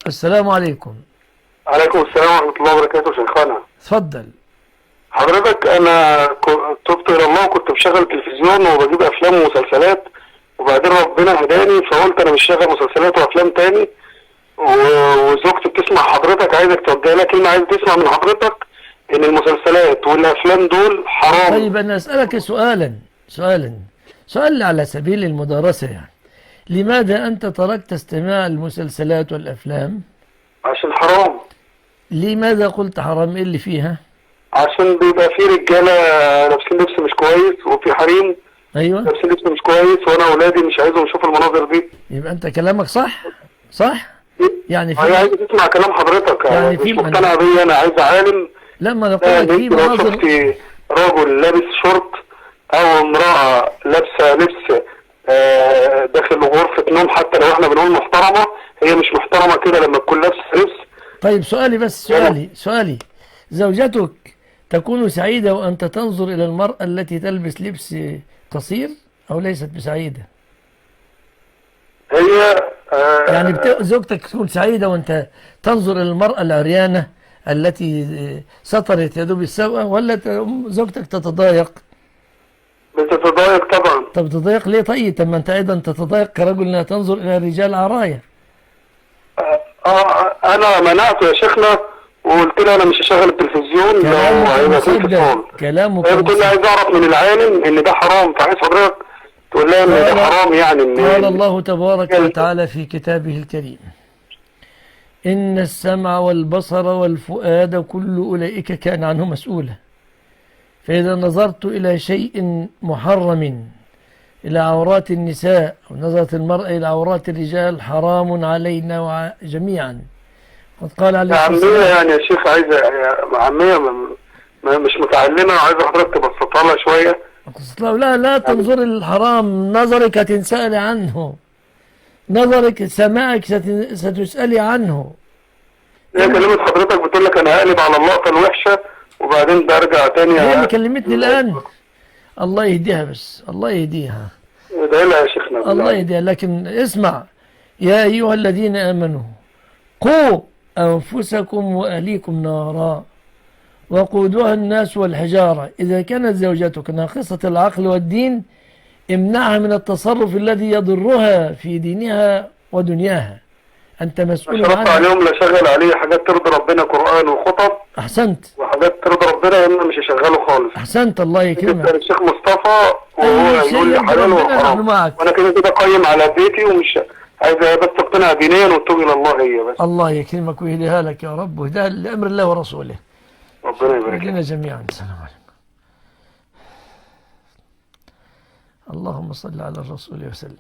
السلام عليكم. عليكم السلام ورحمة الله وبركاته شيخنا. تفضل. حضرتك أنا تبت إلى الله وكنت بشغل تلفزيون وبجيب أفلام ومسلسلات، وبعدين ربنا هداني فقلت أنا مش شغل مسلسلات وأفلام تاني، وزوجتي بتسمع حضرتك، عايزك توجه لها كلمة، عايز تسمع من حضرتك إن المسلسلات والأفلام دول حرام. طيب أنا أسألك سؤال على سبيل المدارسة يعني. لماذا أنت تركت استماع المسلسلات والأفلام؟ عشان حرام. لماذا قلت حرام؟ إيه اللي فيها؟ عشان بيبقى في رجالة لابسين لبس مش كويس، وفي حريم أيوة. لابسين لبس مش كويس، وأنا أولادي مش عايزهم يشوفوا المناظر دي. يبقى أنت كلامك صح؟ يعني أنا عايز تسمع كلام حضرتك، يعني مش مقتنع بيه، أنا عايز عالم. لا، ما أنا أقول لك في لو مناظر. شفتي رجل لابس شورت او امرأة لابسة لبس داخل غرفة نوم، حتى لو احنا بنقول محترمة، هي مش محترمة كده لما تكون لابسة لبس. طيب سؤالي زوجتك تكون سعيدة وأنت تنظر إلى المرأة التي تلبس لبس قصير أو ليست بسعيدة؟ هي يعني زوجتك تكون سعيدة وأنت تنظر إلى المرأة العريانة التي سطرت يدوب السوء، ولا زوجتك تتضايق؟ بتتضايق طبعا. طب تتضايق ليه؟ طب ما أنت أيضا تتضايق كرجل أنها تنظر إلى رجال عرايا. أنا منعته يا شيخنا وقلت له أنا مش هشغل التلفزيون لو هيبقى فيه انفصال. هي بتقول لي عايز أعرف من العالم إن ده حرام، فعايز حضرتك تقول لها إن ده حرام. يعني قال الله تبارك وتعالى في كتابه الكريم: إن السمع والبصر والفؤاد كل أولئك كان عنه مسؤولا، فإذا نظرت إلى شيء محرم، إلى عورات النساء، أو نظرت المرأة إلى عورات الرجال، حرام علينا جميعا. قد قال عليه الصلاة والسلام. عمية يعني يا شيخ، عايزة عمية مش متعلمة، عايزة حضرتك تبسطها لها شوية. لا تنظر الحرام، نظرك هتنسأل عنه، نظرك سماعك ستسألي عنه. هي كلمت حضرتك بتقول لك أنا هقلب على اللقطة الوحشة وبعدين برجع تاني. هي اللي كلمتني الآن. الله يهديها، بس الله يهديها. ادعي لها يا شيخنا. الله يهديها. لكن اسمع: يا أيها الذين آمنوا قوا أنفسكم وأهليكم نارا وقودها الناس والحجارة. إذا كانت زوجتك ناقصة العقل والدين، امنعها من التصرف الذي يضرها في دينها ودنياها. أنت مسؤول عنها. عليهم لا شغل عليه حاجات ترضي ربنا، قرآن وخطب. أحسنت. وحاجات ترضي ربنا يا إما مش هشغله خالص. أحسنت، الله يكرمك. الشيخ مصطفى وهو يقول لي حلال وحرام، وأنا كده قايم على بيتي ومش عايزة بس تقتنع دينيا وتتوب إلى الله هي بس. الله يكرمك ويهديها لك يا رب، ويهديها لأمر الله ورسوله. ربنا يبارك لنا جميعا. السلام عليكم. اللهم صل على الرسول وسلم.